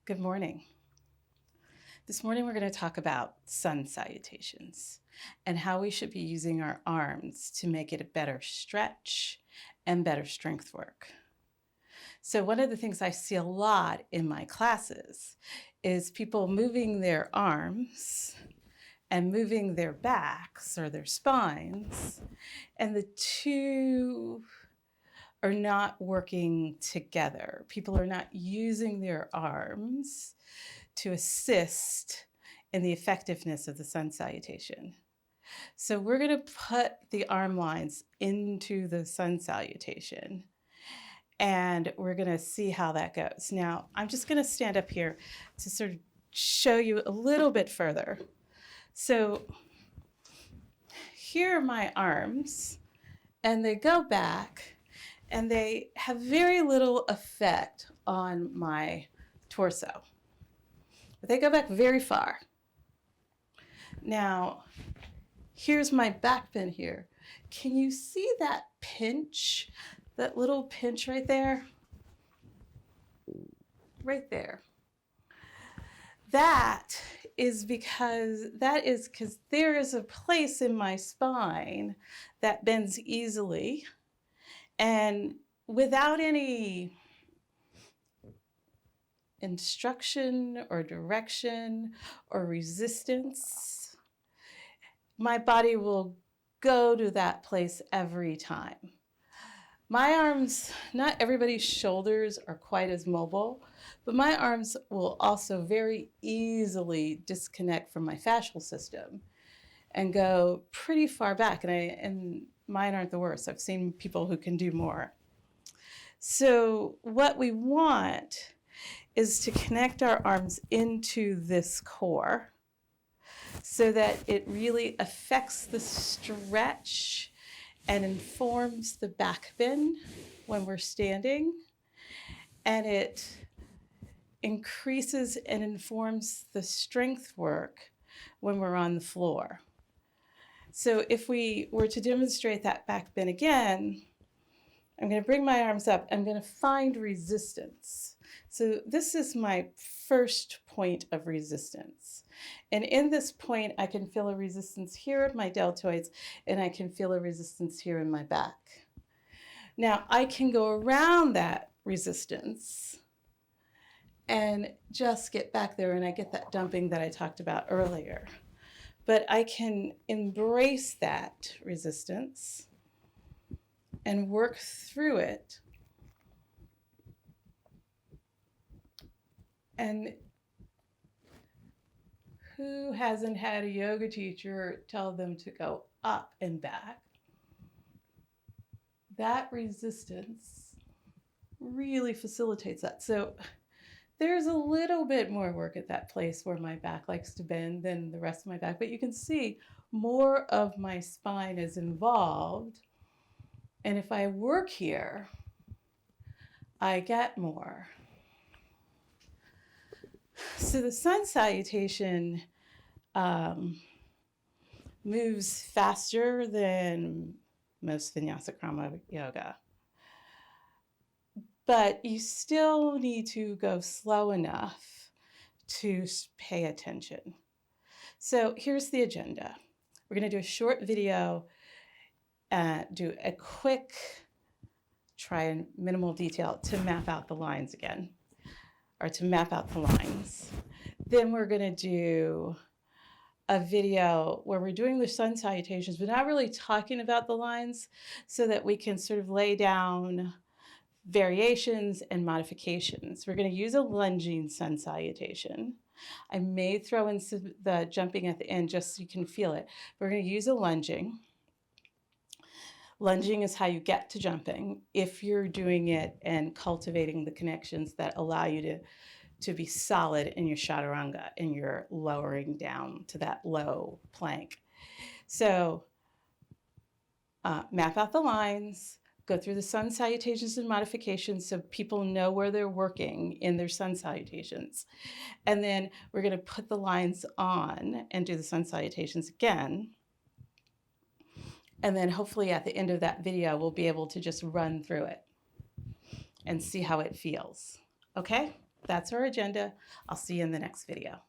Good morning. This morning we're going to talk about sun salutations and how we should be using our arms to make it a better stretch and better strength work. So one of the things I see a lot in my classes is people moving their arms and moving their backs or their spines, and the two are not working together. People are not using their arms to assist in the effectiveness of the sun salutation. So we're going to put the arm lines into the sun salutation, and we're going to see how that goes. Now, I'm just going to stand up here to sort of show you a little bit further. So here are my arms, and they go back, and they have very little effect on my torso. But they go back very far. Now, here's my back pin here. Can you see that pinch, that little pinch right there? Right there. That is because there is a place in my spine that bends easily, and without any instruction or direction or resistance, my body will go to that place every time. My arms, not everybody's shoulders are quite as mobile, but my arms will also very easily disconnect from my fascial system and go pretty far back, and mine aren't the worst. I've seen people who can do more. So what we want is to connect our arms into this core so that it really affects the stretch and informs the back bend when we're standing, and it increases and informs the strength work when we're on the floor. So if we were to demonstrate that back bend again, I'm going to bring my arms up. I'm going to find resistance. So this is my first point of resistance. And in this point, I can feel a resistance here in my deltoids, and I can feel a resistance here in my back. Now, I can go around that resistance and just get back there, and I get that dumping that I talked about earlier. But I can embrace that resistance and work through it. And who hasn't had a yoga teacher tell them to go up and back? That resistance really facilitates that. So there's a little bit more work at that place where my back likes to bend than the rest of my back, but you can see more of my spine is involved. And if I work here, I get more. So the sun salutation moves faster than most vinyasa krama yoga. But you still need to go slow enough to pay attention. So here's the agenda. We're going to do a short video, do a quick, try in minimal detail to map out the lines again, or to map out the lines. Then we're going to do a video where we're doing the sun salutations, but not really talking about the lines, so that we can sort of lay down variations and modifications. We're going to use a lunging sun salutation. I may throw in the jumping at the end just so you can feel it. We're going to use a lunging. Lunging is how you get to jumping if you're doing it and cultivating the connections that allow you to be solid in your chaturanga and you're lowering down to that low plank. So map out the lines, go through the sun salutations and modifications so people know where they're working in their sun salutations. And then we're going to put the lines on and do the sun salutations again. And then hopefully at the end of that video, we'll be able to just run through it and see how it feels. Okay? that's our agenda. I'll see you in the next video.